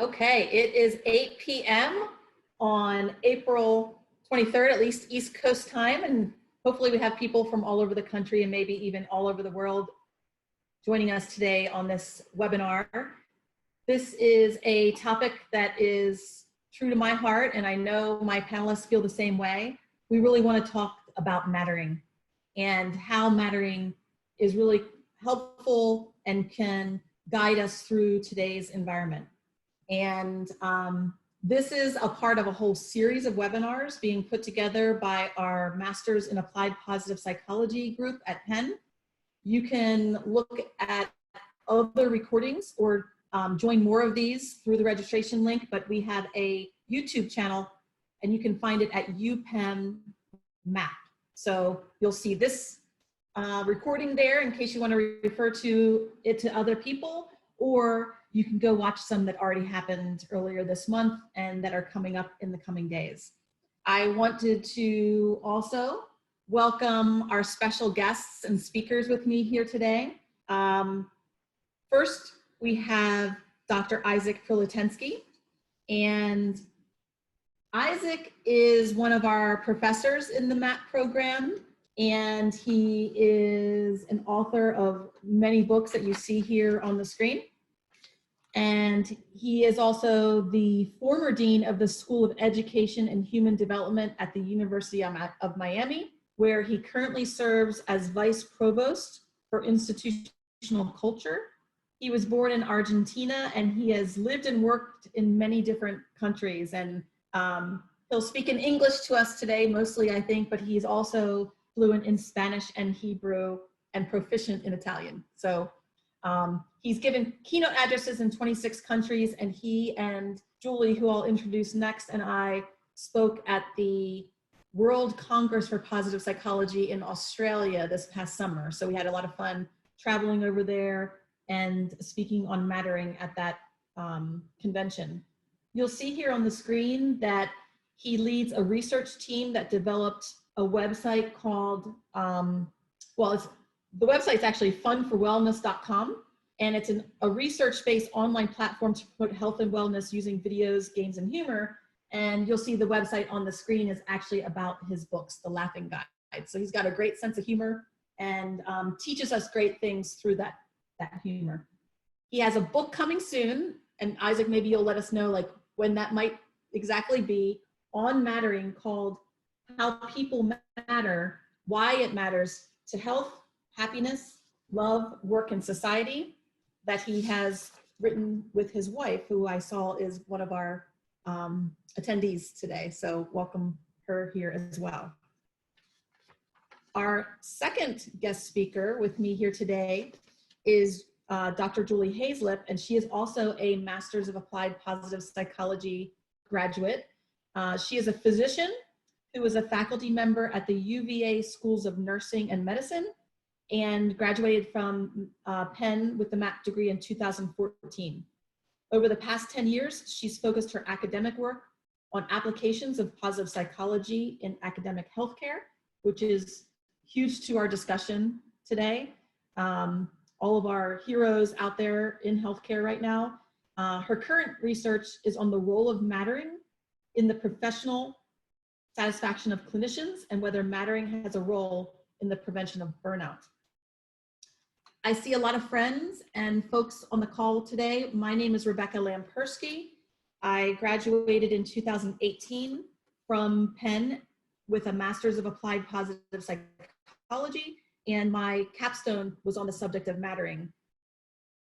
Okay, it is 8 p.m. on April 23rd, at least East Coast time, and hopefully we have people from all over the country and maybe even all over the world joining us today on this webinar. This is a topic that is true to my heart, and I know my panelists feel the same way. We really want to talk about mattering and how mattering is really helpful and can guide us through today's environment. And this is a part of a whole series of webinars being put together by our Masters in Applied Positive Psychology group at Penn. You can look at other recordings or join more of these through the registration link, but we have a YouTube channel and you can find it at UPenn MAPP. So you'll see this recording there in case you want to refer to it to other people, or you can go watch some that already happened earlier this month and that are coming up in the coming days. I wanted to also welcome our special guests and speakers with me here today. First, we have Dr. Isaac Prilleltensky, and Isaac is one of our professors in the MAPP program, and he is an author of many books that you see here on the screen. And he is also the former dean of the School of Education and Human Development at the University of Miami, where he currently serves as vice provost for institutional culture. He was born in Argentina and he has lived and worked in many different countries. And he'll speak in English to us today, mostly I think, but he's also fluent in Spanish and Hebrew and proficient in Italian. So he's given keynote addresses in 26 countries, and he and Julie, who I'll introduce next, and I spoke at the World Congress for Positive Psychology in Australia this past summer. So we had a lot of fun traveling over there and speaking on mattering at that convention. You'll see here on the screen that he leads a research team that developed a website called, the website's actually funforwellness.com, and it's a research-based online platform to promote health and wellness using videos, games, and humor. And you'll see the website on the screen is actually about his books, The Laughing Guide. So he's got a great sense of humor and teaches us great things through that humor. He has a book coming soon, and Isaac, maybe you'll let us know like when that might exactly be, on mattering, called How People Matter, Why It Matters to Health, Happiness, Love, Work, and Society, that he has written with his wife, who I saw is one of our attendees today. So welcome her here as well. Our second guest speaker with me here today is Dr. Julie Haslett, and she is also a Masters of Applied Positive Psychology graduate. She is a physician who is a faculty member at the UVA Schools of Nursing and Medicine, and graduated from Penn with the MAPP degree in 2014. Over the past 10 years, she's focused her academic work on applications of positive psychology in academic healthcare, which is huge to our discussion today. All of our heroes out there in healthcare right now. Her current research is on the role of mattering in the professional satisfaction of clinicians and whether mattering has a role in the prevention of burnout. I see a lot of friends and folks on the call today. My name is Rebecca Lamperski. I graduated in 2018 from Penn with a Master's of Applied Positive Psychology, and my capstone was on the subject of mattering.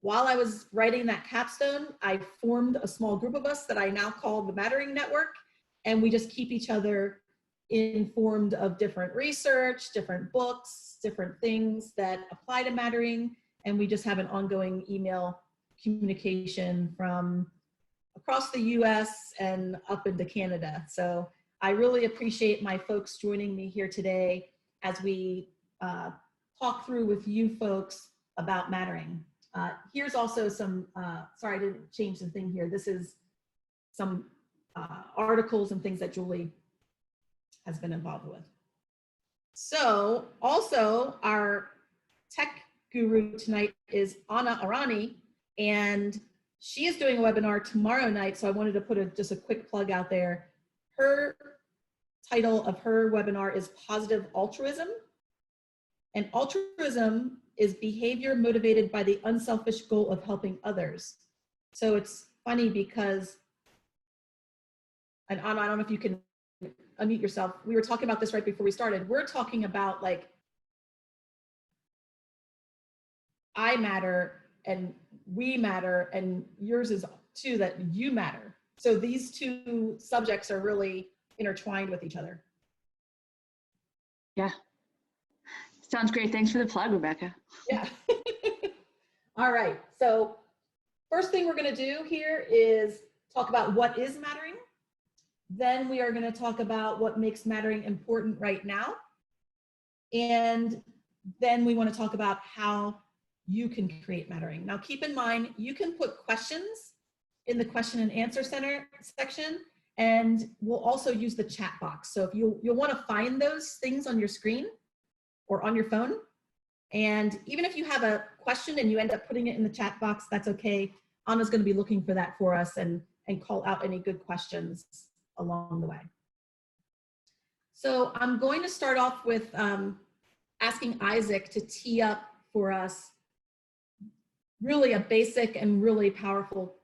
While I was writing that capstone, I formed a small group of us that I now call the Mattering Network, and we just keep each other informed of different research, different books, different things that apply to mattering, and we just have an ongoing email communication from across the US and up into Canada. So I really appreciate my folks joining me here today as we talk through with you folks about mattering. Here's also some, sorry I didn't change the thing here. This is some articles and things that Julie has been involved with. So also our tech guru tonight is Anna Irani, and She is doing a webinar tomorrow night, so I wanted to put just a quick plug out there. Her title of her webinar is Positive Altruism. And altruism is behavior motivated by the unselfish goal of helping others. So it's funny because, and I don't know if you can unmute yourself. We were talking about this right before we started. We're talking about like, I matter and we matter, and yours is too, that you matter. So these two subjects are really intertwined with each other. Yeah. Sounds great. Thanks for the plug, Rebecca. Yeah. All right. So first thing we're going to do here is talk about what is mattering. Then we are going to talk about what makes mattering important right now. And then we want to talk about how you can create mattering. Now, keep in mind, you can put questions in the question and answer center section, and we'll also use the chat box. So if you'll want to find those things on your screen or on your phone. And even if you have a question and you end up putting it in the chat box, that's okay. Anna's going to be looking for that for us and call out any good questions along the way. So I'm going to start off with asking Isaac to tee up for us really a basic and really powerful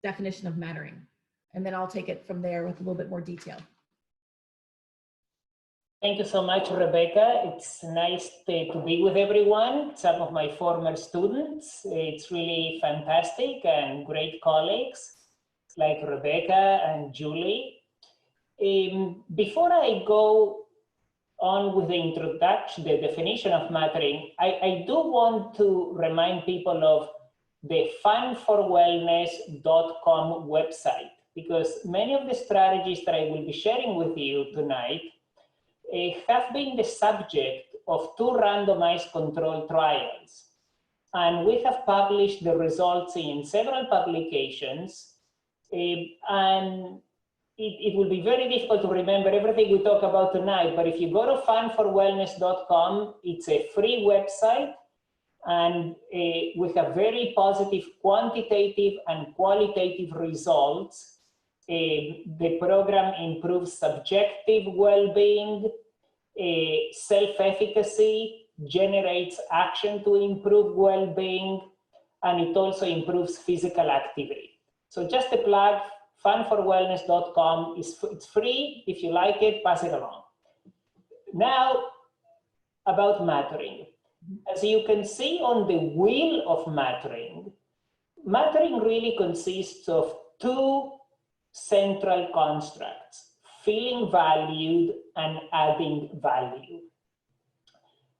definition of mattering. And then I'll take it from there with a little bit more detail. Thank you so much, Rebecca. It's nice to be with everyone, some of my former students. It's really fantastic and great colleagues like Rebecca and Julie. Before I go on with the introduction, the definition of mattering, I do want to remind people of the funforwellness.com website, because many of the strategies that I will be sharing with you tonight have been the subject of 2 randomized controlled trials. And we have published the results in several publications. And it will be very difficult to remember everything we talk about tonight, but if you go to funforwellness.com, it's a free website, and we have very positive quantitative and qualitative results. The program improves subjective well-being, self-efficacy, generates action to improve well-being, and it also improves physical activity. So just a plug, funforwellness.com, it's free. If you like it, pass it along. Now, about mattering. As you can see on the wheel of mattering, mattering really consists of 2 central constructs: feeling valued and adding value.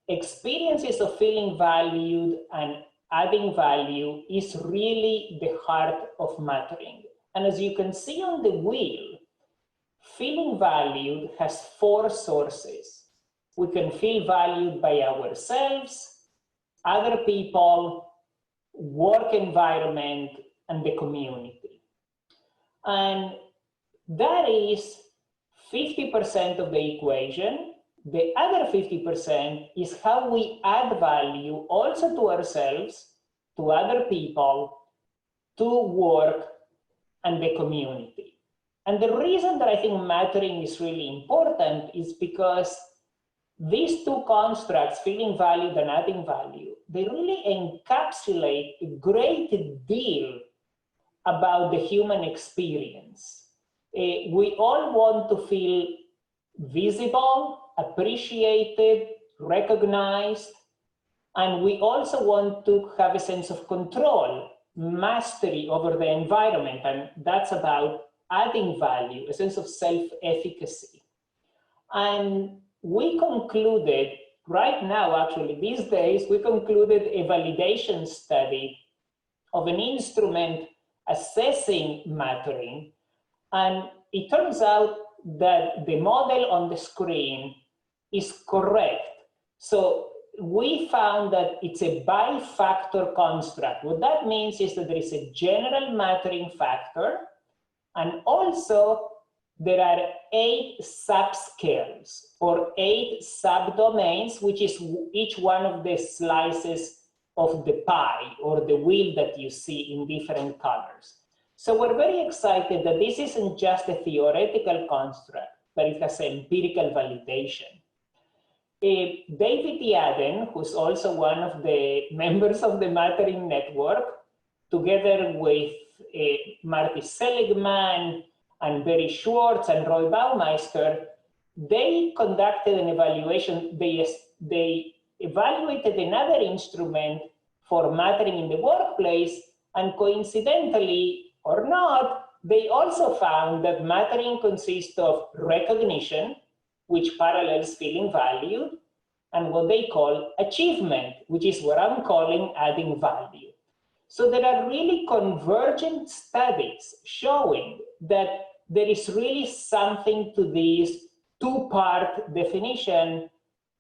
Experiences of feeling valued and adding value is really the heart of mattering. And as you can see on the wheel, feeling valued has 4 sources. We can feel valued by ourselves, other people, work environment, and the community. And that is 50% of the equation. The other 50% is how we add value also to ourselves, to other people, to work, and the community. And the reason that I think mattering is really important is because these 2 constructs, feeling valued and adding value, they really encapsulate a great deal about the human experience. We all want to feel visible, appreciated, recognized, and we also want to have a sense of control, mastery over the environment, and that's about adding value, a sense of self-efficacy. And we concluded, right now actually, these days, we concluded a validation study of an instrument assessing mattering, and it turns out that the model on the screen is correct. So we found that it's a bi-factor construct. What that means is that there is a general mattering factor, and also there are 8 subscales or 8 subdomains, which is each one of the slices of the pie or the wheel that you see in different colors. So we're very excited that this isn't just a theoretical construct, but it has empirical validation. David Yaden, who's also one of the members of the Mattering Network, together with Marty Seligman and Barry Schwartz and Roy Baumeister, they conducted an evaluation. They evaluated another instrument for mattering in the workplace, and coincidentally or not, they also found that mattering consists of recognition, which parallels feeling valued, and what they call achievement, which is what I'm calling adding value. So there are really convergent studies showing that there is really something to this two-part definition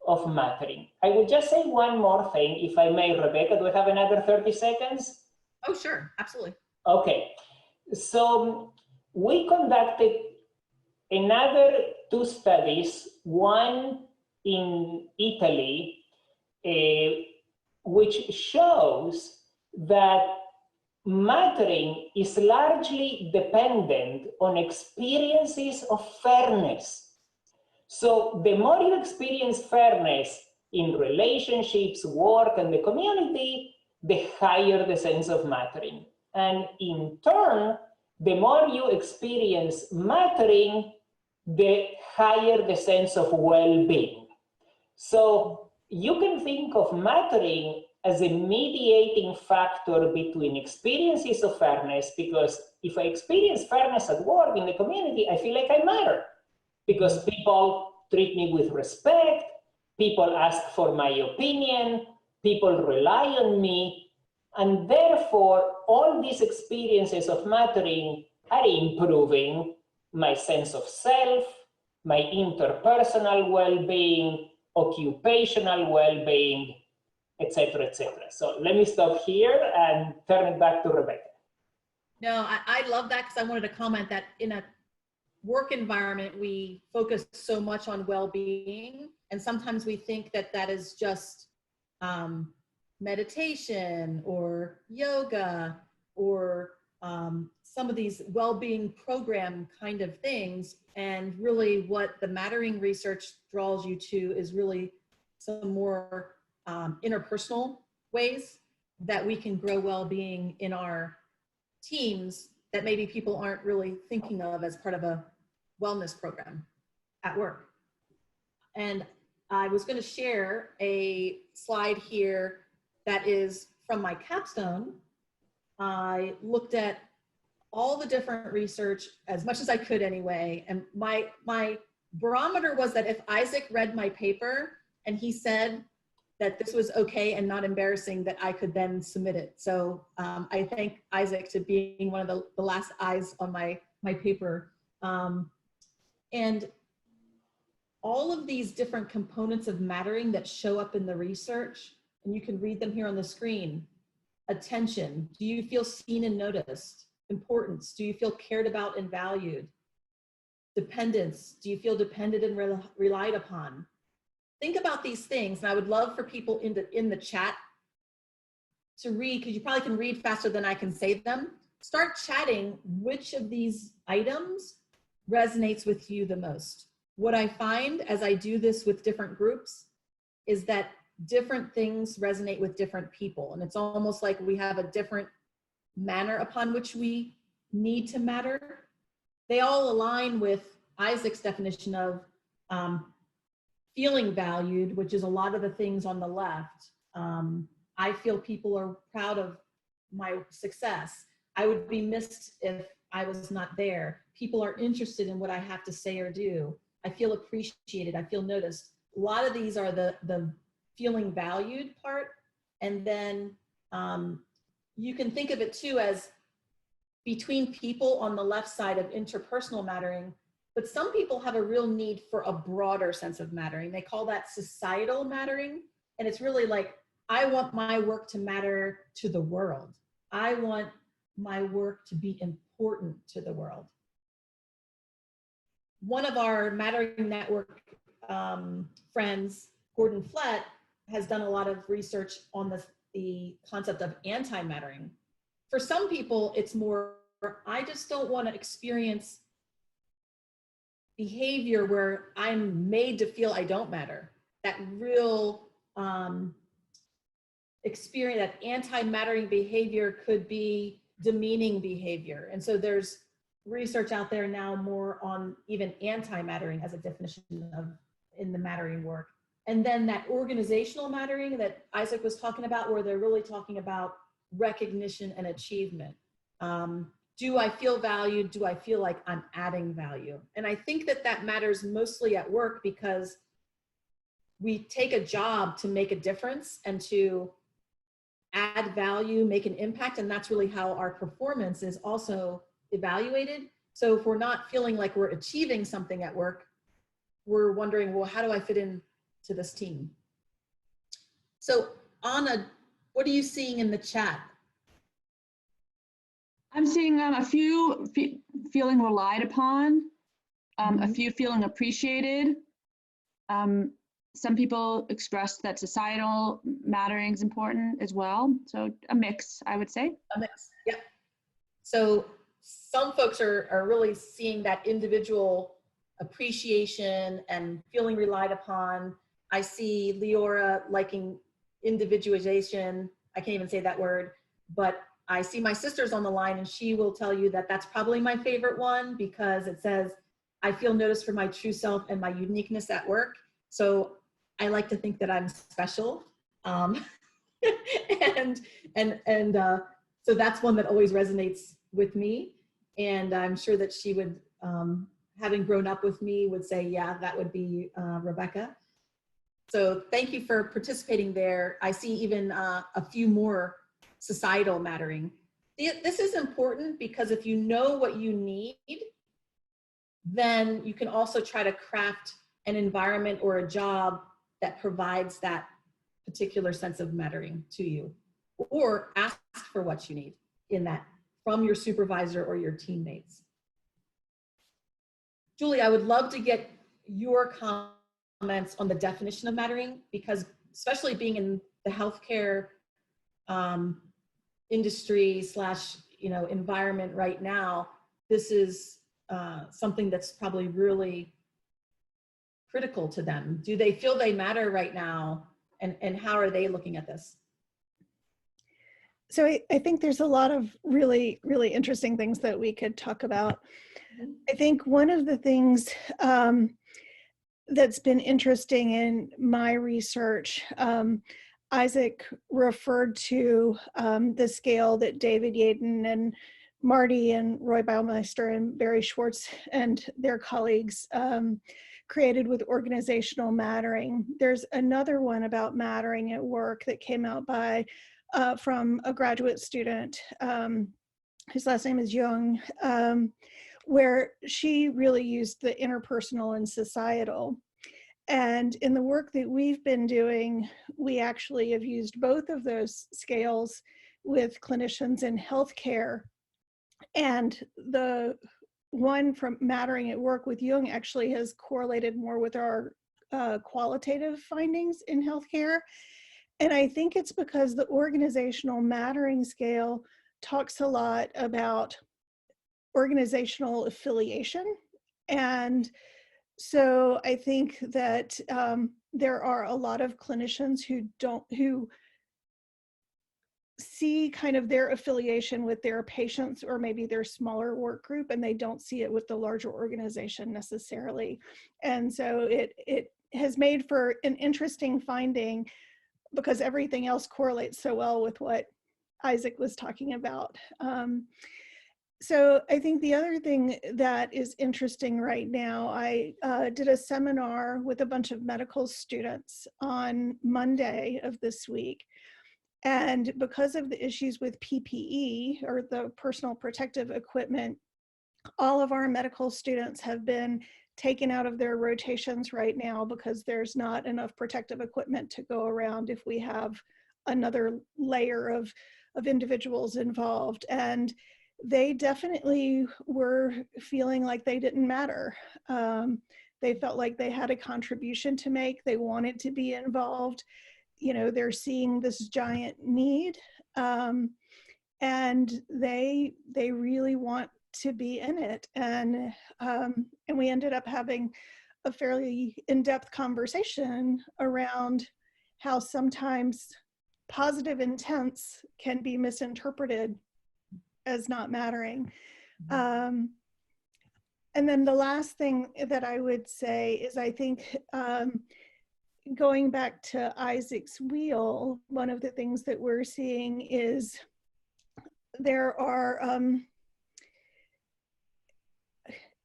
of mattering. I will just say one more thing, if I may, Rebecca. Do I have another 30 seconds? Oh, sure, absolutely. Okay, so we conducted another two studies, one in Italy, which shows that mattering is largely dependent on experiences of fairness. So the more you experience fairness in relationships, work, and the community, the higher the sense of mattering. And in turn, the more you experience mattering, the higher the sense of well-being. So you can think of mattering as a mediating factor between experiences of fairness, because if I experience fairness at work, in the community, I feel like I matter, because people treat me with respect, people ask for my opinion, people rely on me, and therefore all these experiences of mattering are improving my sense of self, my interpersonal well-being, occupational well-being, etc., etc. So let me stop here and turn it back to Rebecca. No, I love that, because I wanted to comment that in a work environment, we focus so much on well-being, and sometimes we think that that is just meditation or yoga or some of these well-being program kind of things. And really what the mattering research draws you to is really some more interpersonal ways that we can grow well-being in our teams that maybe people aren't really thinking of as part of a wellness program at work. And I was going to share a slide here that is from my capstone. I looked at all the different research as much as I could anyway. And my barometer was that if Isaac read my paper and he said that this was okay and not embarrassing, that I could then submit it. So I thank Isaac to being one of the last eyes on my paper. And all of these different components of mattering that show up in the research, and you can read them here on the screen. Attention, do you feel seen and noticed? Importance, do you feel cared about and valued? Dependence, do you feel dependent and relied upon? Think about these things, and I would love for people in the chat to read, because you probably can read faster than I can say them. Start chatting which of these items resonates with you the most. What I find as I do this with different groups is that different things resonate with different people, and it's almost like we have a different manner upon which we need to matter. They all align with Isaac's definition of feeling valued, which is a lot of the things on the left. I feel people are proud of my success. I would be missed if I was not there. People are interested in what I have to say or do. I feel appreciated. I feel noticed. A lot of these are the feeling valued part. And then you can think of it too as between people on the left side of interpersonal mattering, but some people have a real need for a broader sense of mattering. They call that societal mattering. And it's really like, I want my work to matter to the world. I want my work to be important to the world. One of our Mattering Network friends, Gordon Flett, has done a lot of research on the concept of anti-mattering. For some people, it's more, I just don't want to experience behavior where I'm made to feel I don't matter. That real experience, that anti-mattering behavior could be demeaning behavior. And so there's research out there now more on even anti-mattering as a definition of in the mattering work. And then that organizational mattering that Isaac was talking about, where they're really talking about recognition and achievement. Do I feel valued? Do I feel like I'm adding value? And I think that that matters mostly at work, because we take a job to make a difference and to add value, make an impact. And that's really how our performance is also evaluated. So if we're not feeling like we're achieving something at work, we're wondering, well, how do I fit in to this team? So Anna, what are you seeing in the chat? I'm seeing a few feeling relied upon, a few feeling appreciated. Some people expressed that societal mattering is important as well. So a mix, I would say. A mix, yep. So some folks are really seeing that individual appreciation and feeling relied upon. I see Leora liking individualization. I can't even say that word, but I see my sister's on the line, and she will tell you that that's probably my favorite one, because it says, I feel noticed for my true self and my uniqueness at work. So I like to think that I'm special. So that's one that always resonates with me. And I'm sure that she would, having grown up with me, would say, yeah, that would be Rebecca. So thank you for participating there. I see even a few more societal mattering. This is important, because if you know what you need, then you can also try to craft an environment or a job that provides that particular sense of mattering to you, or ask for what you need in that from your supervisor or your teammates. Julie, I would love to get your comments on the definition of mattering, because especially being in the healthcare industry / environment right now, this is something that's probably really critical to them. Do they feel they matter right now? And how are they looking at this? So I think there's a lot of really, really interesting things that we could talk about. I think one of the things that's been interesting in my research, Isaac referred to the scale that David Yaden and Marty and Roy Baumeister and Barry Schwartz and their colleagues created with organizational mattering. There's another one about mattering at work that came out by from a graduate student, whose last name is Young, where she really used the interpersonal and societal. And in the work that we've been doing, we actually have used both of those scales with clinicians in healthcare. And the one from mattering at work with Jung actually has correlated more with our qualitative findings in healthcare. And I think it's because the organizational mattering scale talks a lot about organizational affiliation. And so I think that there are a lot of clinicians who see kind of their affiliation with their patients or maybe their smaller work group, and they don't see it with the larger organization necessarily. And so it has made for an interesting finding, because everything else correlates so well with what Isaac was talking about. So I think the other thing that is interesting right now, I did a seminar with a bunch of medical students on Monday of this week. And because of the issues with PPE, or the personal protective equipment, all of our medical students have been taken out of their rotations right now, because there's not enough protective equipment to go around if we have another layer of individuals involved. And they definitely were feeling like they didn't matter. They felt like they had a contribution to make. They wanted to be involved. you know, they're seeing this giant need, and they really want to be in it. And we ended up having a fairly in-depth conversation around how sometimes positive intents can be misinterpreted as not mattering. And then the last thing that I would say is, I think going back to Isaac's wheel, one of the things that we're seeing is there are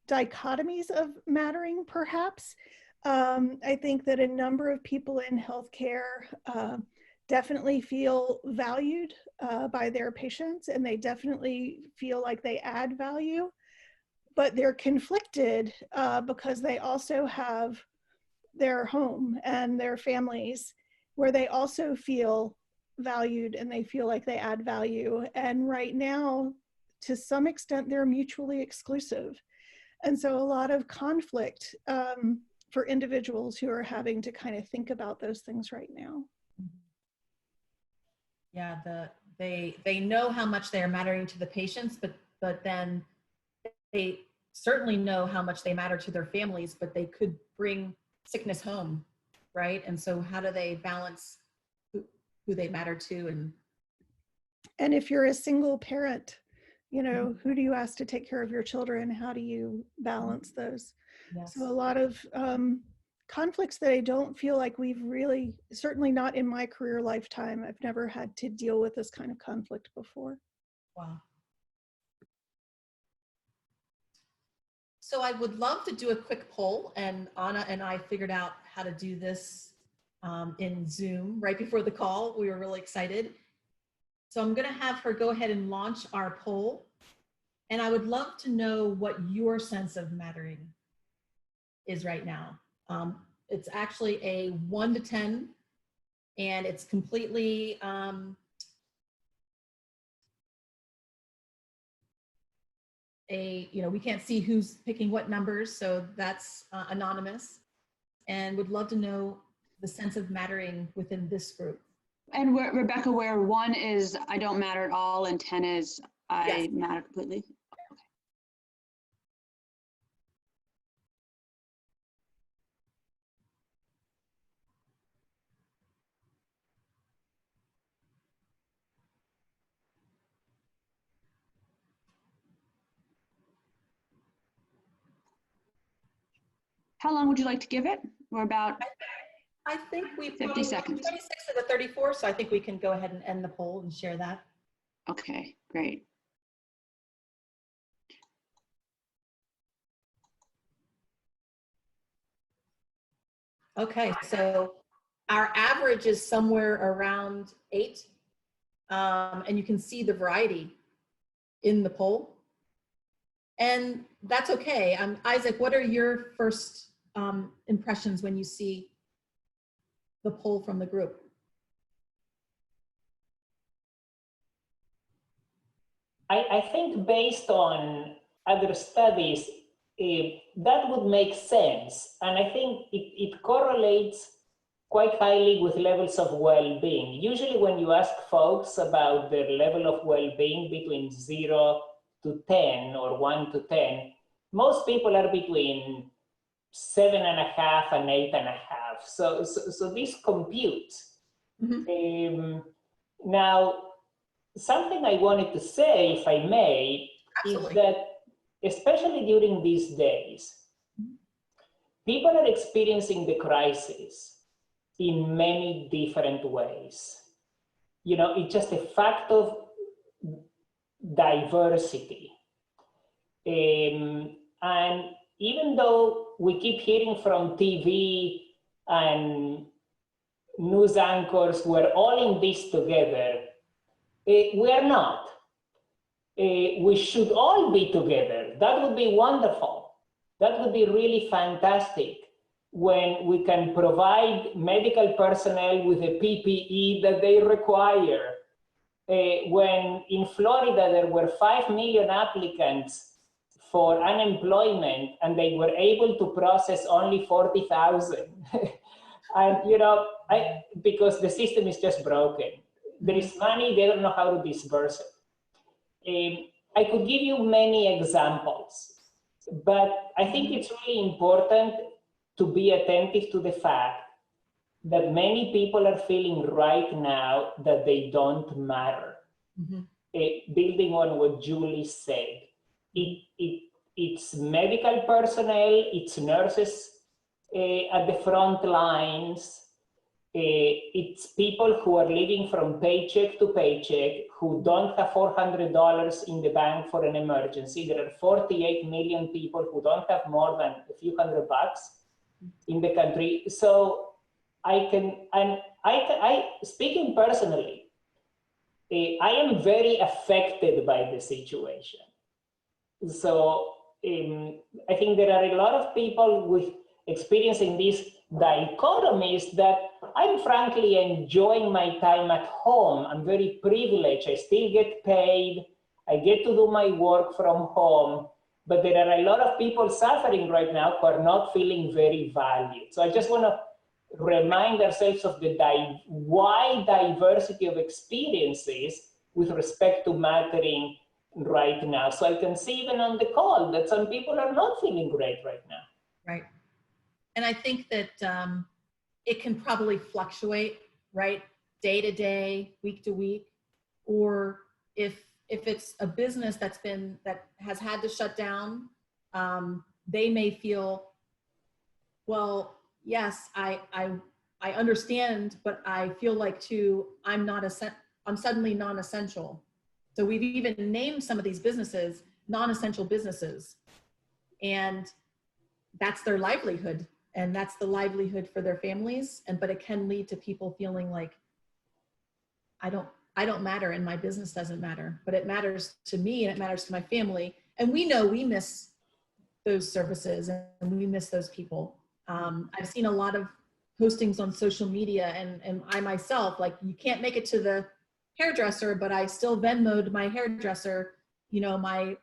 dichotomies of mattering, perhaps. I think that a number of people in healthcare definitely feel valued by their patients, and they definitely feel like they add value, but they're conflicted because they also have their home and their families where they also feel valued and they feel like they add value. And right now, to some extent, they're mutually exclusive. And so a lot of conflict for individuals who are having to kind of think about those things right now. Yeah, they know how much they are mattering to the patients, but then they certainly know how much they matter to their families, but they could bring sickness home, right? And so how do they balance who they matter to? And if you're a single parent, you know, who do you ask to take care of your children? How do you balance those? Yes. So a lot of conflicts that I don't feel like we've really, certainly not in my career lifetime, I've never had to deal with this kind of conflict before. Wow. So I would love to do a quick poll, and Anna and I figured out how to do this in Zoom right before the call. We were really excited. So I'm going to have her go ahead and launch our poll. And I would love to know what your sense of mattering is right now. It's actually a 1 to 10, and it's completely we can't see who's picking what numbers, so that's anonymous, and would love to know the sense of mattering within this group. And Rebecca, where 1 is I don't matter at all and 10 is I matter completely. How long would you like to give it? We're about I think we 50 seconds. 26 to the 34, so I think we can go ahead and end the poll and share that. Okay, great. Okay, so our average is somewhere around 8, and you can see the variety in the poll, and that's okay. Isaac, what are your first impressions when you see the poll from the group? I think based on other studies, that would make sense. And I think it correlates quite highly with levels of well-being. Usually when you ask folks about their level of well-being between 0 to 10 or 1 to 10, most people are between 7.5 and 8.5. So this computes. Mm-hmm. Now, something I wanted to say, if I may, Absolutely. is that especially during these days, people are experiencing the crisis in many different ways. You know, it's just a fact of diversity. And even though we keep hearing from TV and news anchors, we're all in this together, we are not. We should all be together. That would be wonderful. That would be really fantastic when we can provide medical personnel with the PPE that they require. When in Florida there were 5 million applicants for unemployment and they were able to process only 40,000. And, you know, because the system is just broken. There is money, they don't know how to disperse it. I could give you many examples, but I think it's really important to be attentive to the fact that many people are feeling right now that they don't matter. Building on what Julie said, it's medical personnel, it's nurses at the front lines, it's people who are living from paycheck to paycheck, who don't have $400 in the bank for an emergency. There are 48 million people who don't have more than a few $100 in the country. So speaking personally, I am very affected by the situation. So I think there are a lot of people with experiencing these dichotomies that I'm frankly enjoying my time at home. I'm very privileged. I still get paid. I get to do my work from home. But there are a lot of people suffering right now who are not feeling very valued. So I just want to remind ourselves of the wide diversity of experiences with respect to mattering right now. So I can see even on the call that some people are not feeling great right now. Right. And I think that it can probably fluctuate, right? Day to day, week to week, or if it's a business that has had to shut down, they may feel, well, yes, I understand, but I feel like too, I'm suddenly non-essential. So we've even named some of these businesses non-essential businesses, and that's their livelihood, and that's the livelihood for their families. But it can lead to people feeling like, I don't matter, and my business doesn't matter, but it matters to me and it matters to my family. And we know we miss those services and we miss those people. I've seen a lot of postings on social media, and I myself, like, you can't make it to the hairdresser, but I still Venmo'd my hairdresser, you know, my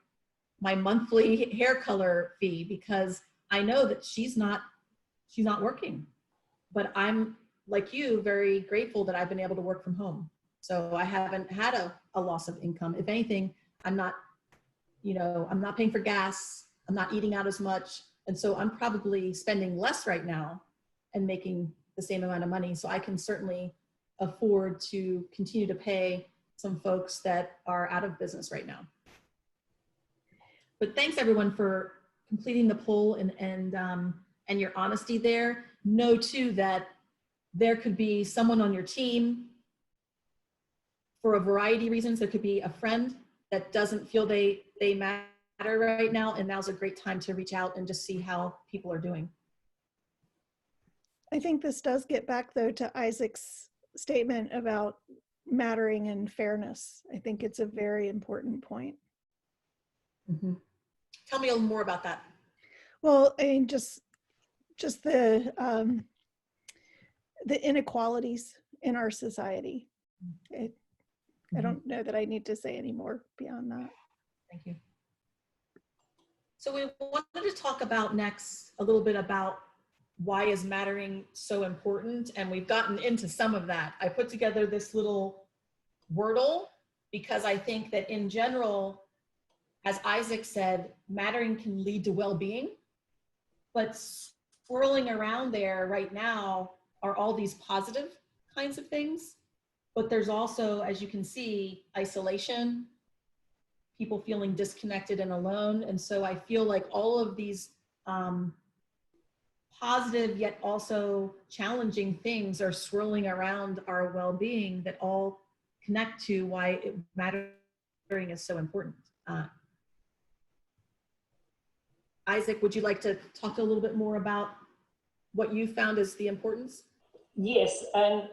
monthly hair color fee, because I know that she's not working. But I'm, like you, very grateful that I've been able to work from home. So I haven't had a loss of income. If anything, I'm not paying for gas. I'm not eating out as much. And so I'm probably spending less right now and making the same amount of money. So I can certainly afford to continue to pay some folks that are out of business right now. But thanks everyone for completing the poll and your honesty there. Know too that there could be someone on your team, for a variety of reasons. There could be a friend that doesn't feel they matter right now, and now's a great time to reach out and just see how people are doing. I think this does get back though to Isaac's statement about mattering and fairness. I think it's a very important point. Mm-hmm. Tell me a little more about that. Well, I mean, just the inequalities in our society. I don't know that I need to say any more beyond that. Thank you. So we wanted to talk about next a little bit about why is mattering so important, and we've gotten into some of that. I put together this little wordle because I think that in general, as Isaac said, mattering can lead to well-being, but swirling around there right now are all these positive kinds of things. But there's also, as you can see, isolation, people feeling disconnected and alone. And so I feel like all of these positive yet also challenging things are swirling around our well-being that all connect to why mattering is so important. Isaac, would you like to talk a little bit more about what you found as the importance? Yes, and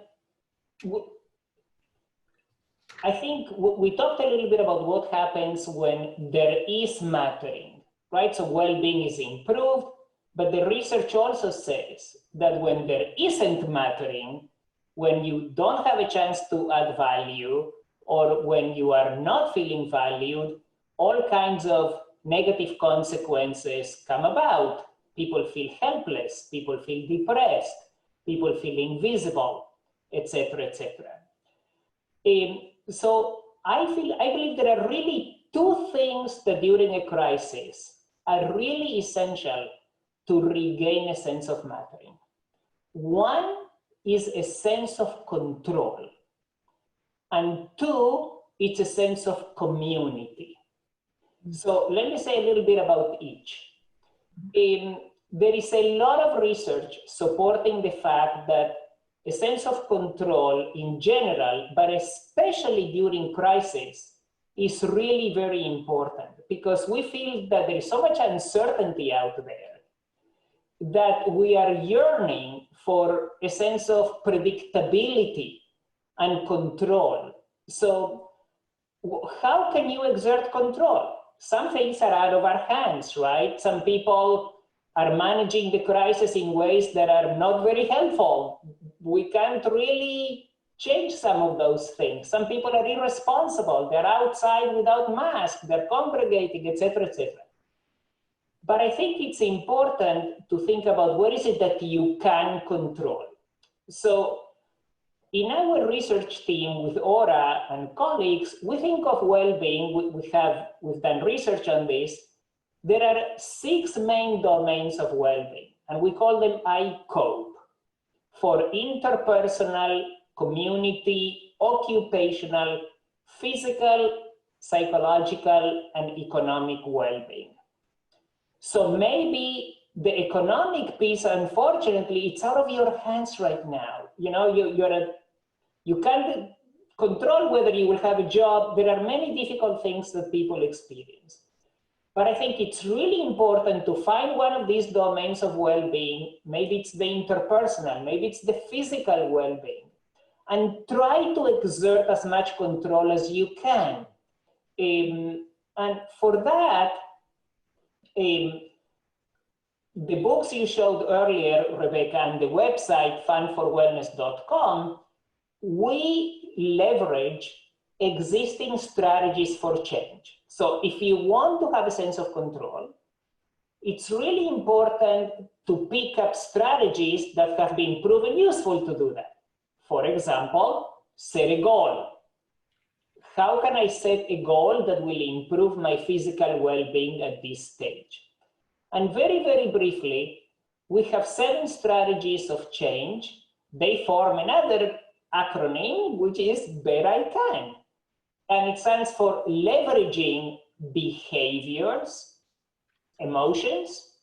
I think we talked a little bit about what happens when there is mattering, right? So well-being is improved, but the research also says that when there isn't mattering, when you don't have a chance to add value, or when you are not feeling valued, all kinds of negative consequences come about. People feel helpless, people feel depressed, people feel invisible, etc., etc. So I believe there are really two things that during a crisis are really essential to regain a sense of mattering. One is a sense of control, and two, it's a sense of community. So let me say a little bit about each. There is a lot of research supporting the fact that a sense of control in general, but especially during crisis, is really very important, because we feel that there is so much uncertainty out there that we are yearning for a sense of predictability and control. So how can you exert control? Some things are out of our hands, right? Some people are managing the crisis in ways that are not very helpful. We can't really change some of those things. Some people are irresponsible. They're outside without masks. They're congregating, etc., etc. But I think it's important to think about what is it that you can control. So in our research team with Aura and colleagues, we think of well-being. We've done research on this. There are 6 main domains of well-being, and we call them I-COPE, for interpersonal, community, occupational, physical, psychological, and economic well-being. So maybe the economic piece, unfortunately, it's out of your hands right now. You know, you can't control whether you will have a job. There are many difficult things that people experience. But I think it's really important to find one of these domains of well-being. Maybe it's the interpersonal, maybe it's the physical well-being, and try to exert as much control as you can. And for that, the books you showed earlier, Rebecca, and the website funforwellness.com, we leverage existing strategies for change. So if you want to have a sense of control, it's really important to pick up strategies that have been proven useful to do that. For example, set a goal. How can I set a goal that will improve my physical well-being at this stage? And very, very briefly, we have 7 strategies of change. They form another acronym, which is Better I Can. And it stands for leveraging behaviors, emotions,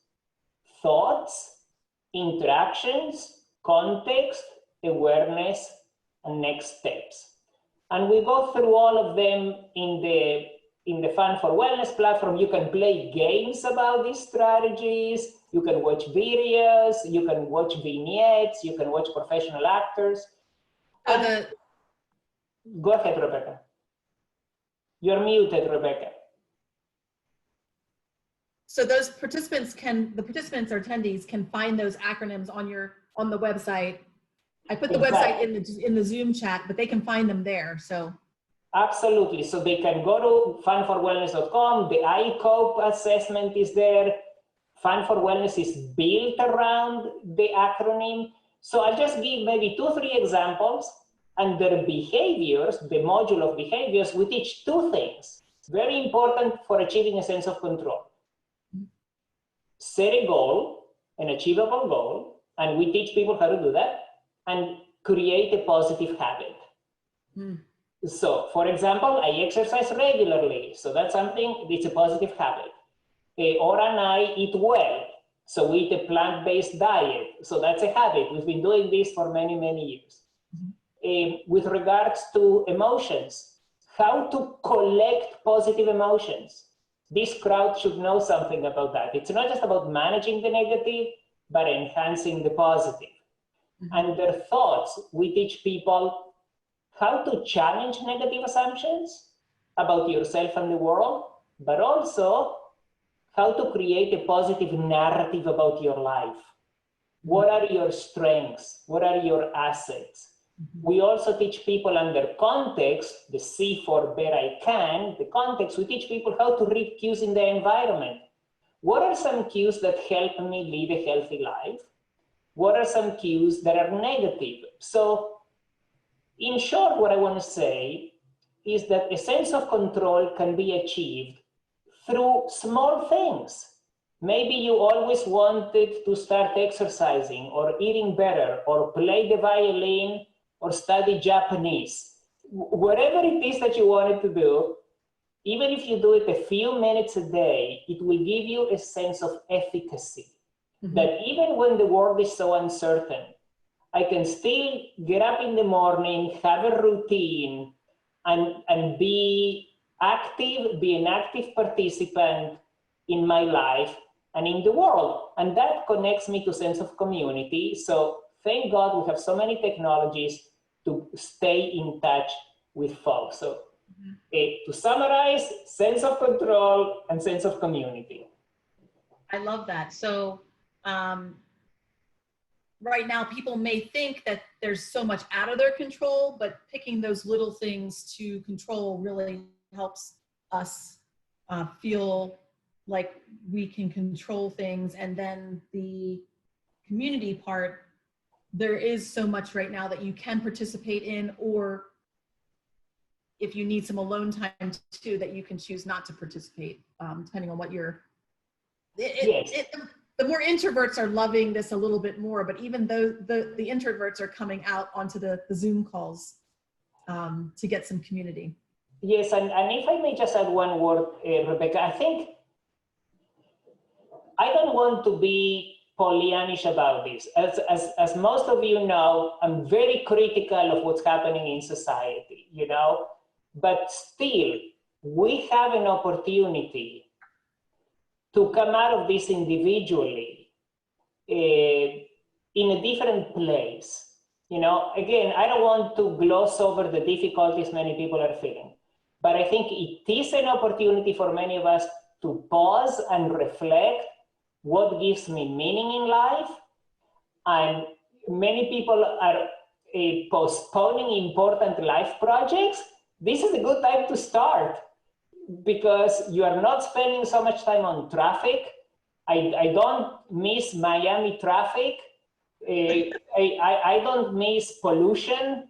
thoughts, interactions, context, awareness, and next steps. And we go through all of them in the Fun for Wellness platform. You can play games about these strategies. You can watch videos. You can watch vignettes. You can watch professional actors. Go ahead, Rebecca. You're muted, Rebecca. So those participants the participants or attendees can find those acronyms on the website. I put the website in the Zoom chat, but they can find them there. So absolutely. So they can go to funforwellness.com. The I-COPE assessment is there. Fun for Wellness is built around the acronym. So I'll just give maybe 2-3 examples. Under behaviors, the module of behaviors, we teach 2 things. Very important for achieving a sense of control. Set a goal, an achievable goal, and we teach people how to do that, and create a positive habit. So, for example, I exercise regularly. So that's something, it's a positive habit. Aura and I eat well. So we eat a plant-based diet. So that's a habit. We've been doing this for many, many years. With regards to emotions, how to collect positive emotions. This crowd should know something about that. It's not just about managing the negative, but enhancing the positive. And their thoughts, we teach people how to challenge negative assumptions about yourself and the world, but also how to create a positive narrative about your life. What are your strengths? What are your assets? We also teach people under context, the C for Better I Can, the context, we teach people how to read cues in their environment. What are some cues that help me live a healthy life? what are some cues that are negative? So in short, what I want to say is that a sense of control can be achieved through small things. Maybe you always wanted to start exercising or eating better or play the violin or study Japanese. Whatever it is that you wanted to do, even if you do it a few minutes a day, it will give you a sense of efficacy. That even when the world is so uncertain, I can still get up in the morning, have a routine, and be active, be an active participant in my life and in the world. And that connects me to sense of community. So thank God we have so many technologies to stay in touch with folks. So to summarize, sense of control and sense of community. I love that. So right now people may think that there's so much out of their control, but picking those little things to control really helps us feel like we can control things. And then the community part, there is so much right now that you can participate in, or if you need some alone time too, that you can choose not to participate, depending on what you're, the more introverts are loving this a little bit more, but even though the introverts are coming out onto the Zoom calls to get some community. Yes, and if I may just add one word, Rebecca, I think I don't want to be Pollyannish about this. As most of you know, I'm very critical of what's happening in society, you know, but still, we have an opportunity to come out of this individually in a different place. You know, again, I don't want to gloss over the difficulties many people are feeling, but I think it is an opportunity for many of us to pause and reflect what gives me meaning in life. And many people are postponing important life projects. This is a good time to start, because you are not spending so much time on traffic. I don't miss Miami traffic. I don't miss pollution.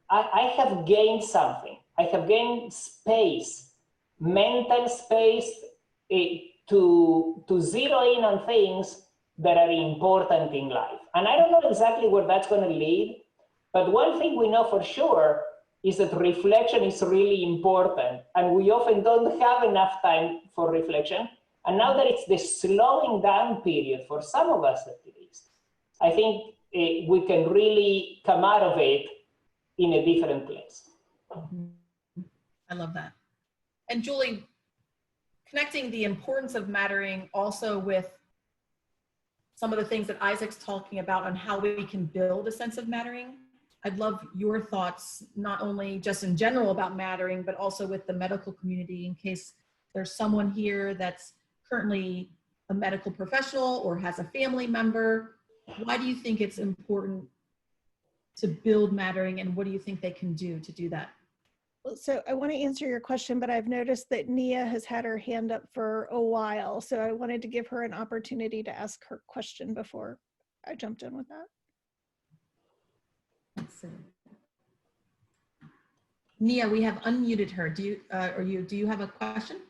I have gained something. I have gained space, mental space to zero in on things that are important in life. And I don't know exactly where that's going to lead, but one thing we know for sure is that reflection is really important, and we often don't have enough time for reflection. And now that it's the slowing down period for some of us at least, I think we can really come out of it in a different place. I love that. And Julie, connecting the importance of mattering also with some of the things that Isaac's talking about on how we can build a sense of mattering. I'd love your thoughts, not only just in general about mattering, but also with the medical community, in case there's someone here that's currently a medical professional or has a family member. Why do you think it's important to build mattering, and what do you think they can do to do that? Well, so I want to answer your question, but I've noticed that Nia has had her hand up for a while. So I wanted to give her an opportunity to ask her question before I jumped in with that. Let's see. Nia, we have unmuted her. Do you have a question?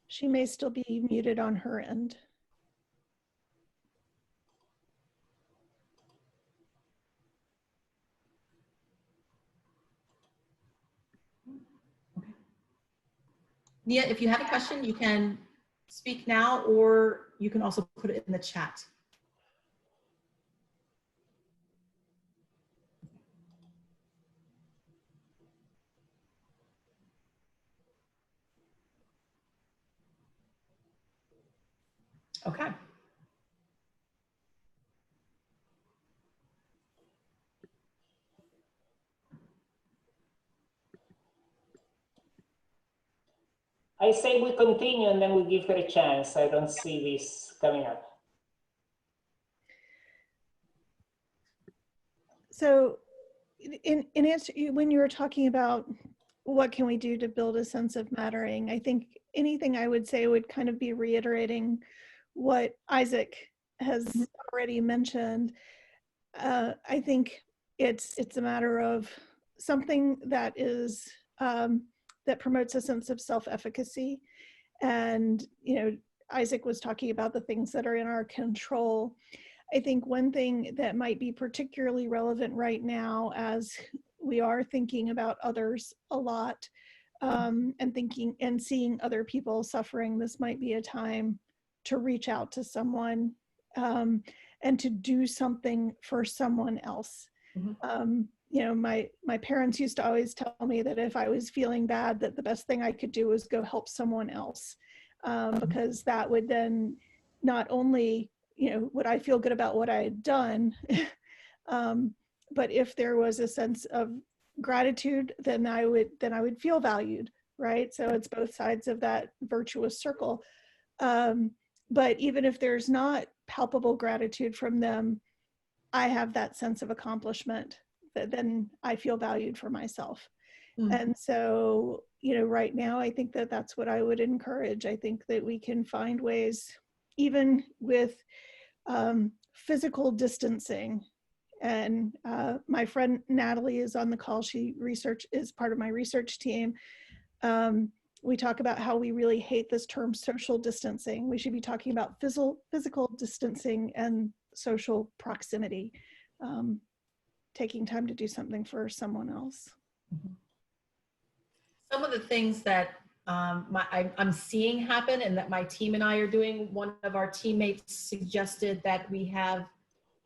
She may still be muted on her end. Nia, if you have a question, you can speak now, or you can also put it in the chat. Okay. I say we continue and then we give her a chance. I don't see this coming up. So in answer, when you were talking about what can we do to build a sense of mattering? I think anything I would say would kind of be reiterating what Isaac has already mentioned. I think it's a matter of something that is that promotes a sense of self-efficacy. And, you know, Isaac was talking about the things that are in our control. I think one thing that might be particularly relevant right now, as we are thinking about others a lot, and thinking and seeing other people suffering, this might be a time to reach out to someone and to do something for someone else. You know, my parents used to always tell me that if I was feeling bad, that the best thing I could do was go help someone else, because that would then not only, you know, would I feel good about what I had done, but if there was a sense of gratitude, then I would feel valued, right? So it's both sides of that virtuous circle. But even if there's not palpable gratitude from them, I have that sense of accomplishment that then I feel valued for myself. And so, you know, right now, I think that that's what I would encourage. I think that we can find ways, even with physical distancing. And my friend Natalie is on the call. She is part of my research team. We talk about how we really hate this term social distancing. We should be talking about physical distancing and social proximity, taking time to do something for someone else. Some of the things that I'm seeing happen and that my team and I are doing, one of our teammates suggested that we have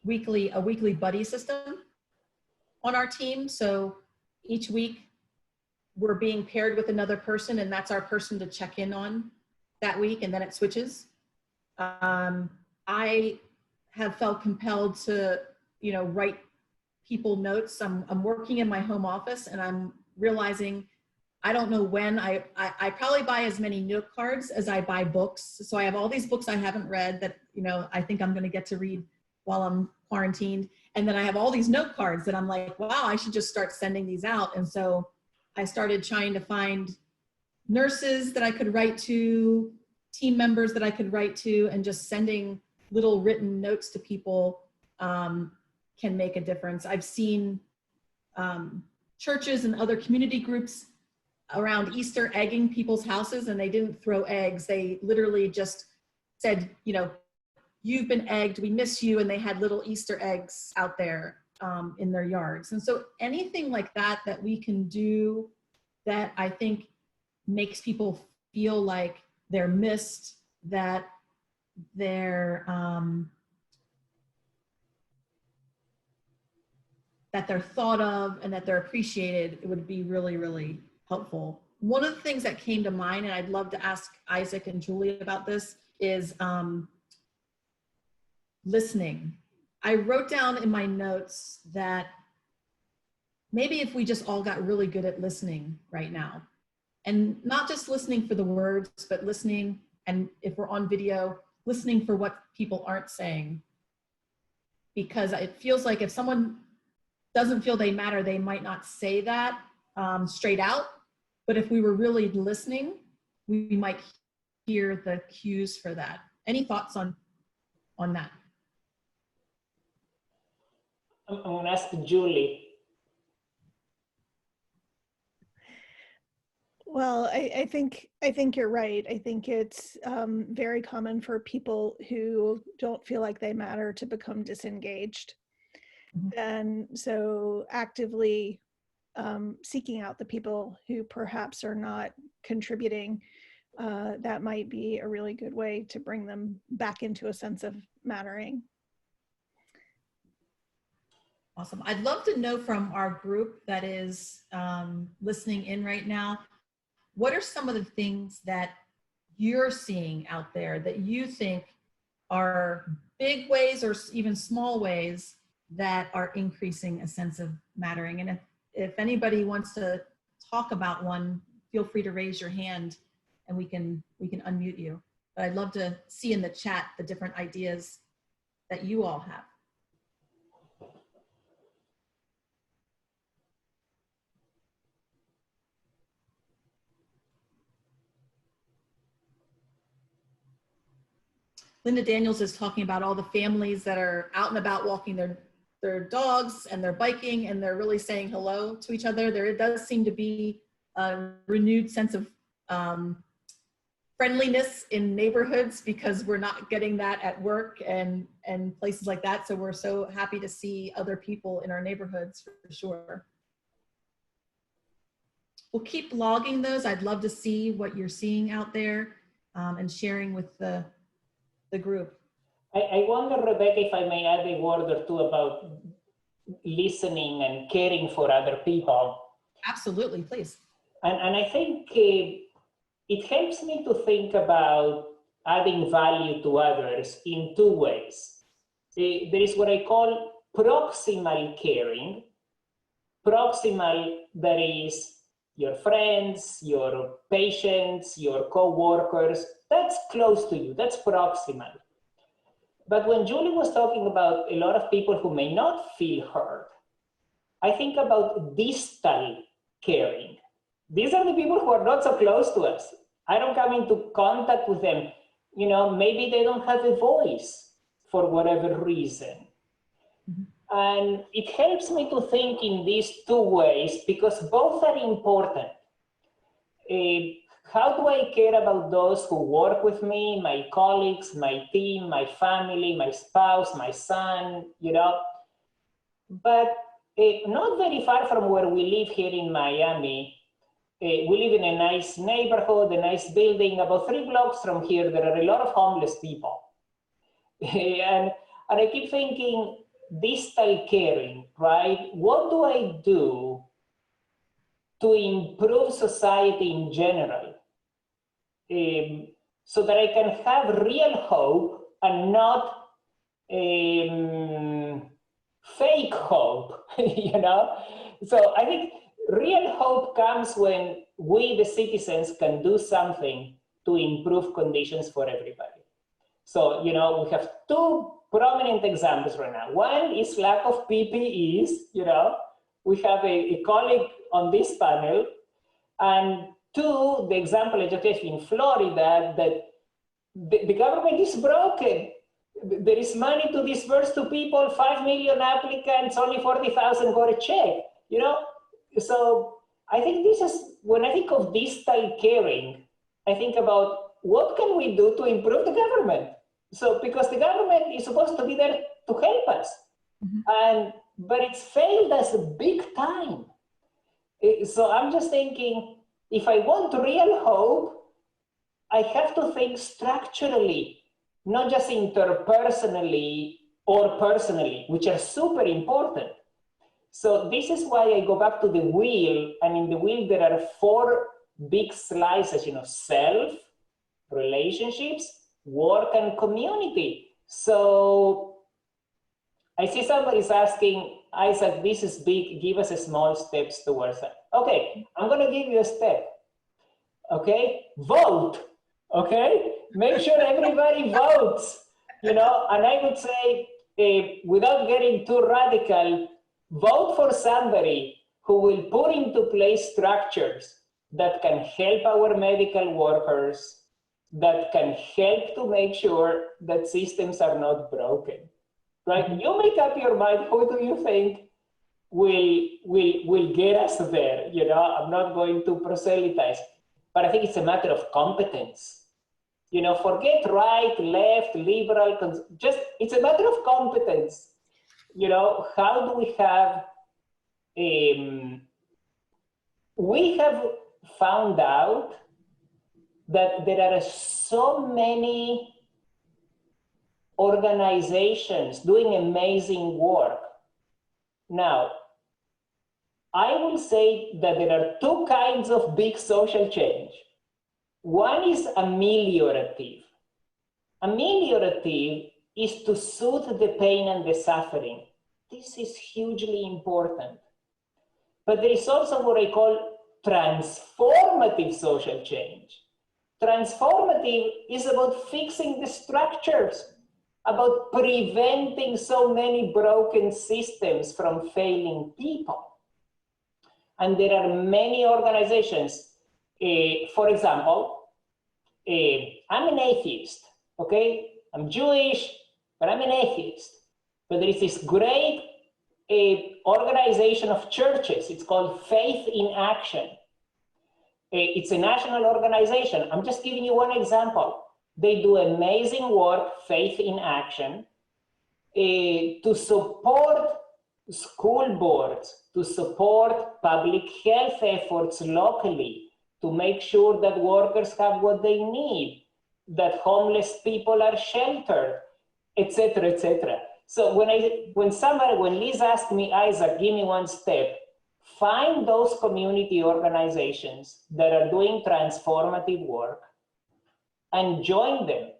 a weekly buddy system on our team. So each week we're being paired with another person, and that's our person to check in on that week, and then it switches. I have felt compelled to, you know, write people notes. I'm working in my home office, and I'm realizing I don't know when I probably buy as many note cards as I buy books. So I have all these books I haven't read that, you know, I think I'm going to get to read while I'm quarantined. And then I have all these note cards that I'm like, wow, I should just start sending these out. And so I started trying to find nurses that I could write to, team members that I could write to, and just sending little written notes to people can make a difference. I've seen churches and other community groups around Easter egging people's houses, and they didn't throw eggs. They literally just said, you know, you've been egged, we miss you, and they had little Easter eggs out there in their yards. And so anything like that that we can do that I think makes people feel like they're missed, that they're thought of, and that they're appreciated, it would be really, really helpful. One of the things that came to mind, and I'd love to ask Isaac and Julie about this, is listening. I wrote down in my notes that maybe if we just all got really good at listening right now, and not just listening for the words, but listening, and if we're on video, listening for what people aren't saying. Because it feels like if someone doesn't feel they matter, they might not say that straight out. But if we were really listening, we might hear the cues for that. Any thoughts on that? I'm going to ask Julie. Well, I think you're right. I think it's very common for people who don't feel like they matter to become disengaged. And so actively seeking out the people who perhaps are not contributing, that might be a really good way to bring them back into a sense of mattering. Awesome. I'd love to know from our group that is listening in right now, what are some of the things that you're seeing out there that you think are big ways or even small ways that are increasing a sense of mattering? And if anybody wants to talk about one, feel free to raise your hand and we can unmute you. But I'd love to see in the chat the different ideas that you all have. Linda Daniels is talking about all the families that are out and about walking their dogs and they're biking and they're really saying hello to each other. There does seem to be a renewed sense of friendliness in neighborhoods because we're not getting that at work and places like that. So we're so happy to see other people in our neighborhoods for sure. We'll keep logging those. I'd love to see what you're seeing out there and sharing with the group. I wonder, Rebecca, if I may add a word or two about listening and caring for other people. Absolutely, please. And I think it helps me to think about adding value to others in two ways. There is what I call proximal caring. Proximal, that is your friends, your patients, your co-workers, that's close to you, that's proximal. But when Julie was talking about a lot of people who may not feel heard, I think about distal caring. These are the people who are not so close to us. I don't come into contact with them. You know, maybe they don't have a voice for whatever reason. And it helps me to think in these two ways because both are important. How do I care about those who work with me, my colleagues, my team, my family, my spouse, my son, you know? But not very far from where we live here in Miami, we live in a nice neighborhood, a nice building. About 3 blocks from here, there are a lot of homeless people. and I keep thinking, distal caring, right? What do I do to improve society in general so that I can have real hope and not fake hope, you know? So I think real hope comes when we, the citizens, can do something to improve conditions for everybody. So, you know, we have 2 prominent examples right now. One is lack of PPEs, you know. We have a colleague on this panel. And 2, the example I just gave in Florida, that the government is broken. There is money to disperse to people, 5 million applicants, only 40,000 got a check, you know? So I think this is, when I think of distal caring, I think about what can we do to improve the government? So, because the government is supposed to be there to help us, but it's failed us big time. So I'm just thinking, if I want real hope, I have to think structurally, not just interpersonally or personally, which are super important. So this is why I go back to the wheel, and in the wheel there are 4 big slices, you know, self, relationships, work, and community. So I see somebody's asking, Isaac, this is big, give us a small steps towards that. Okay, I'm gonna give you a step. Okay, vote. Okay, make sure everybody votes, you know, and I would say, without getting too radical, vote for somebody who will put into place structures that can help our medical workers, that can help to make sure that systems are not broken, right? You make up your mind, who do you think will get us there? You know, I'm not going to proselytize, but I think it's a matter of competence. You know, forget right, left, liberal, just, it's a matter of competence. You know, how do we have found out that there are so many organizations doing amazing work. Now, I will say that there are 2 kinds of big social change. One is ameliorative. Ameliorative is to soothe the pain and the suffering. This is hugely important. But there is also what I call transformative social change. Transformative is about fixing the structures, about preventing so many broken systems from failing people. And there are many organizations. For example, I'm an atheist, okay? I'm Jewish, but I'm an atheist. But there is this great organization of churches. It's called Faith in Action. It's a national organization. I'm just giving you one example. They do amazing work, Faith in Action, to support school boards, to support public health efforts locally, to make sure that workers have what they need, that homeless people are sheltered, etc., etc. So when Liz asked me, Isaac, give me one step, find those community organizations that are doing transformative work and join them,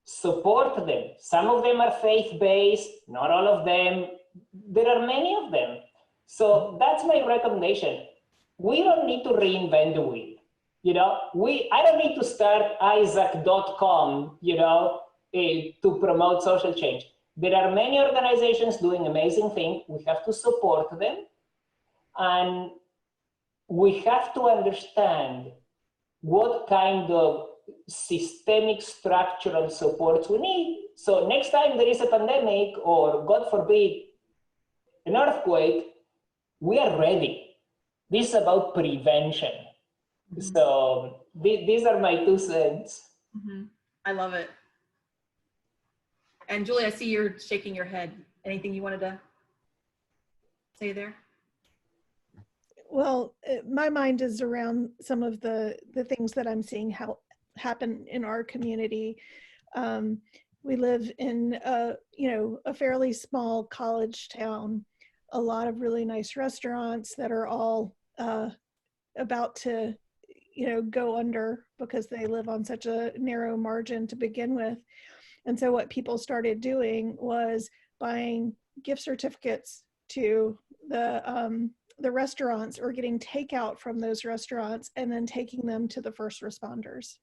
support them. Some of them are faith-based, not all of them. There are many of them. So that's my recommendation. We don't need to reinvent the wheel. You know, I don't need to start Isaac.com, you know, to promote social change. There are many organizations doing amazing things. We have to support them. And we have to understand what kind of systemic structural supports we need. So next time there is a pandemic or, God forbid, an earthquake, we are ready. This is about prevention. Mm-hmm. So these are my 2 cents. Mm-hmm. I love it. And Julie, I see you're shaking your head. Anything you wanted to say there? Well, my mind is around some of the things that I'm seeing happen in our community. We live in a fairly small college town, a lot of really nice restaurants that are all about to go under because they live on such a narrow margin to begin with. And so what people started doing was buying gift certificates to the restaurants or getting takeout from those restaurants and then taking them to the first responders.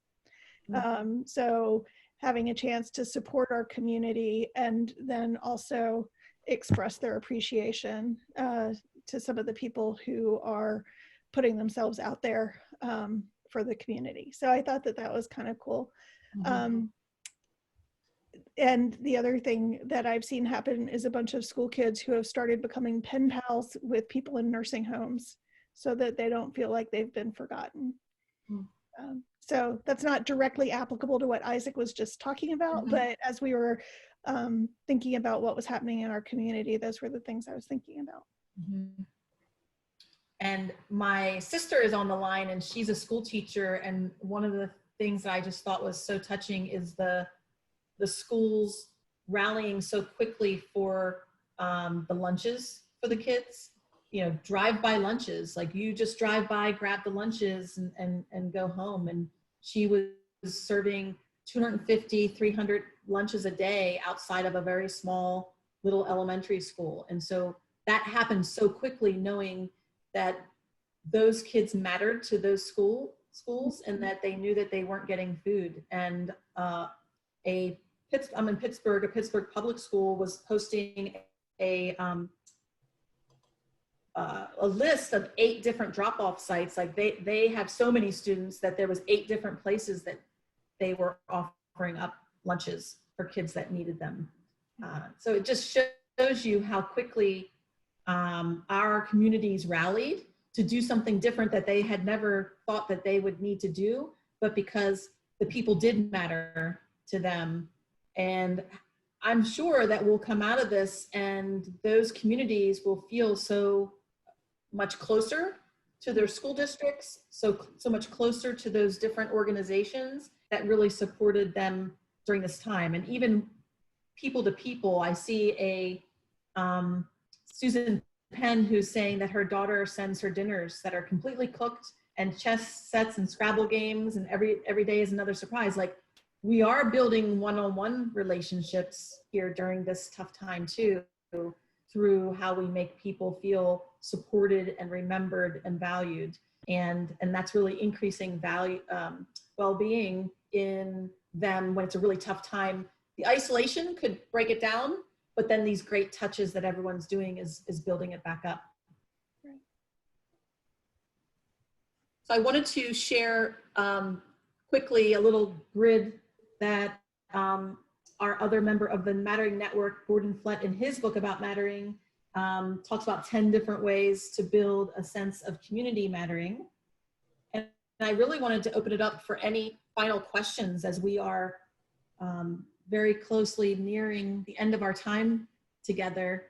Mm-hmm. So having a chance to support our community and then also express their appreciation to some of the people who are putting themselves out there for the community. So I thought that was kind of cool. Mm-hmm. And the other thing that I've seen happen is a bunch of school kids who have started becoming pen pals with people in nursing homes so that they don't feel like they've been forgotten. Mm-hmm. So that's not directly applicable to what Isaac was just talking about, mm-hmm. but as we were thinking about what was happening in our community, those were the things I was thinking about. Mm-hmm. And my sister is on the line and she's a school teacher. And one of the things that I just thought was so touching is the schools rallying so quickly for the lunches for the kids, drive-by lunches. Like you just drive by, grab the lunches and go home. And she was serving 250, 300 lunches a day outside of a very small little elementary school. And so that happened so quickly, knowing that those kids mattered to those schools and that they knew that they weren't getting food. And I'm in Pittsburgh, a Pittsburgh public school was posting a list of 8 different drop-off sites. Like they have so many students that there was 8 different places that they were offering up lunches for kids that needed them. So it just shows you how quickly our communities rallied to do something different that they had never thought that they would need to do, but because the people did matter to them. And I'm sure that we'll come out of this and those communities will feel so much closer to their school districts, so much closer to those different organizations that really supported them during this time. And even people to people, I see a Susan Penn who's saying that her daughter sends her dinners that are completely cooked and chess sets and Scrabble games, and every day is another surprise. Like, we are building one-on-one relationships here during this tough time too, through how we make people feel supported and remembered and valued. And that's really increasing value, well-being in them when it's a really tough time. The isolation could break it down, but then these great touches that everyone's doing is building it back up. Right. So I wanted to share quickly a little grid that our other member of the Mattering Network, Gordon Flett, in his book about mattering, talks about 10 different ways to build a sense of community mattering. And I really wanted to open it up for any final questions as we are very closely nearing the end of our time together.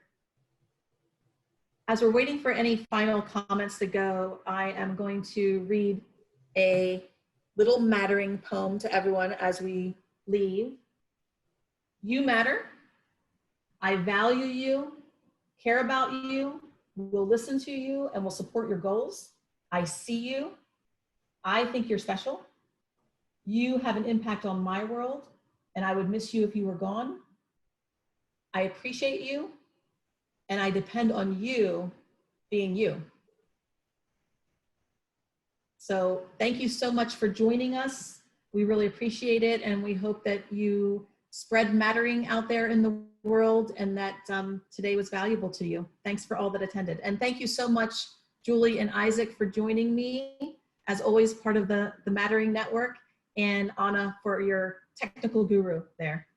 As we're waiting for any final comments to go, I am going to read a little mattering poem to everyone as we leave. You matter. I value you, care about you, will listen to you, and will support your goals. I see you. I think you're special. You have an impact on my world, and I would miss you if you were gone. I appreciate you, and I depend on you being you. So thank you so much for joining us. We really appreciate it, and we hope that you spread mattering out there in the world and that today was valuable to you. Thanks for all that attended. And thank you so much, Julie and Isaac, for joining me, as always, part of the Mattering Network, and Anna for your technical guru there.